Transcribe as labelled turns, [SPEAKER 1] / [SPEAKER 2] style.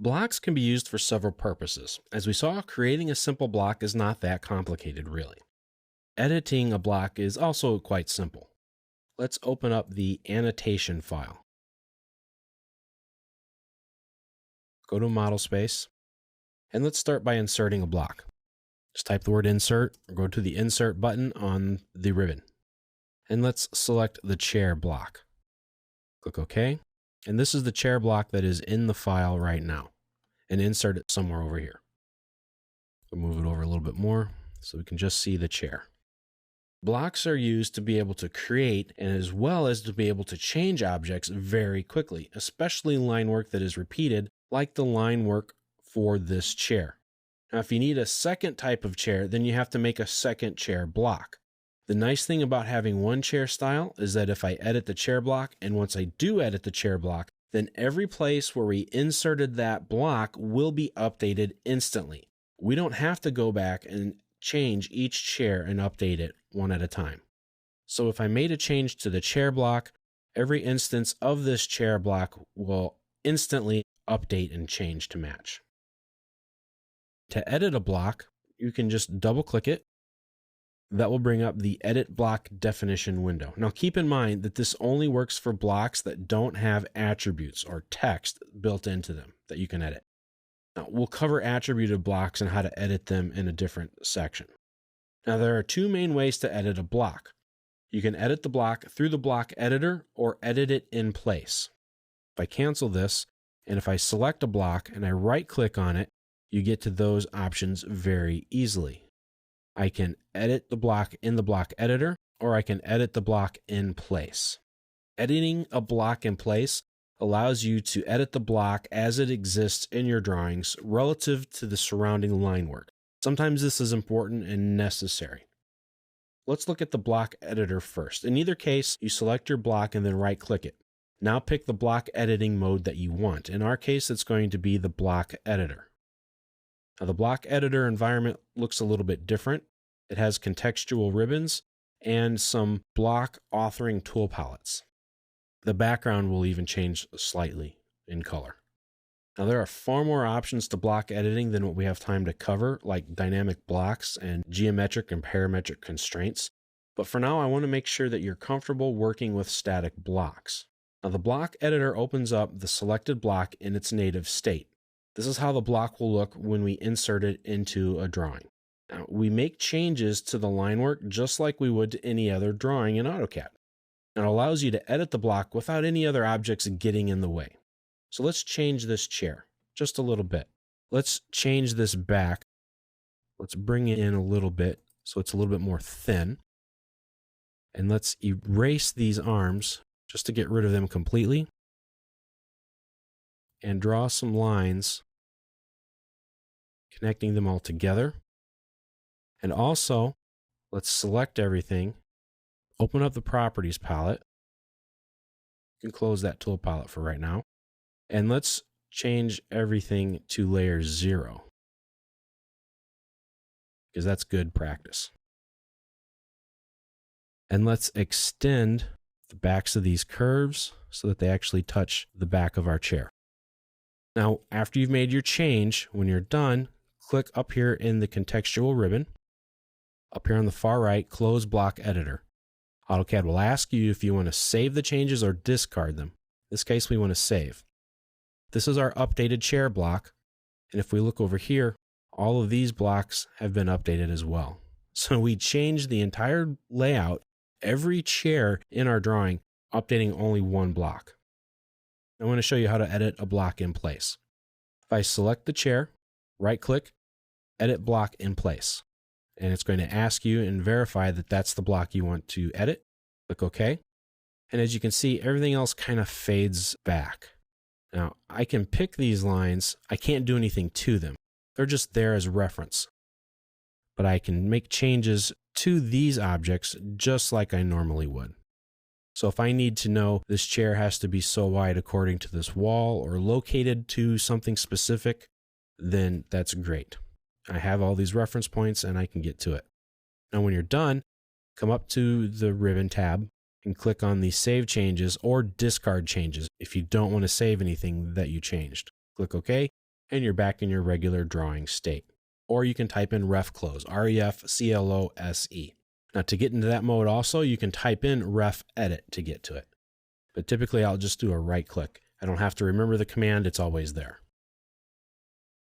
[SPEAKER 1] Blocks can be used for several purposes. As we saw, creating a simple block is not that complicated, really. Editing a block is also quite simple. Let's open up the annotation file. Go to Model Space, and let's start by inserting a block. Just type the word insert, or go to the insert button on the ribbon. And let's select the chair block. Click OK. And this is the chair block that is in the file right now. And insert it somewhere over here. We'll move it over a little bit more so we can just see the chair. Blocks are used to be able to create and as well as to be able to change objects very quickly, especially line work that is repeated, like the line work for this chair. Now, if you need a second type of chair, then you have to make a second chair block. The nice thing about having one chair style is that if I edit the chair block, and once I do edit the chair block, then every place where we inserted that block will be updated instantly. We don't have to go back and change each chair and update it one at a time. So if I made a change to the chair block, every instance of this chair block will instantly update and change to match. To edit a block, you can just double click it. That will bring up the Edit Block Definition window. Now keep in mind that this only works for blocks that don't have attributes or text built into them that you can edit. Now we'll cover attributed blocks and how to edit them in a different section. Now there are two main ways to edit a block. You can edit the block through the block editor or edit it in place. If I cancel this, and if I select a block and I right click on it, you get to those options very easily. I can edit the block in the block editor, or I can edit the block in place. Editing a block in place allows you to edit the block as it exists in your drawings relative to the surrounding line work. Sometimes this is important and necessary. Let's look at the block editor first. In either case, you select your block and then right click it. Now pick the block editing mode that you want. In our case, it's going to be the block editor. Now the block editor environment looks a little bit different. It has contextual ribbons and some block authoring tool palettes. The background will even change slightly in color. Now there are far more options to block editing than what we have time to cover, like dynamic blocks and geometric and parametric constraints. But for now, I want to make sure that you're comfortable working with static blocks. Now the block editor opens up the selected block in its native state. This is how the block will look when we insert it into a drawing. Now, we make changes to the line work just like we would to any other drawing in AutoCAD. It allows you to edit the block without any other objects getting in the way. So let's change this chair just a little bit. Let's change this back. Let's bring it in a little bit so it's a little bit more thin. And let's erase these arms just to get rid of them completely. And draw some lines connecting them all together. And also, let's select everything, open up the Properties palette. You can close that tool palette for right now. And let's change everything to layer 0, because that's good practice. And let's extend the backs of these curves so that they actually touch the back of our chair. Now, after you've made your change, when you're done, click up here in the contextual ribbon. Up here on the far right, close Block Editor. AutoCAD will ask you if you want to save the changes or discard them. In this case, we want to save. This is our updated chair block. And if we look over here, all of these blocks have been updated as well. So we changed the entire layout, every chair in our drawing, updating only one block. I want to show you how to edit a block in place. If I select the chair, right click, edit block in place. And it's going to ask you and verify that that's the block you want to edit. Click OK. And as you can see, everything else kind of fades back. Now, I can pick these lines. I can't do anything to them. They're just there as reference. But I can make changes to these objects just like I normally would. So if I need to know this chair has to be so wide according to this wall or located to something specific, then that's great. I have all these reference points and I can get to it. Now when you're done, come up to the ribbon tab and click on the Save Changes or Discard Changes if you don't want to save anything that you changed. Click OK, and you're back in your regular drawing state. Or you can type in ref close, REFCLOSE. Now to get into that mode also, you can type in ref edit to get to it. But typically I'll just do a right click. I don't have to remember the command, it's always there.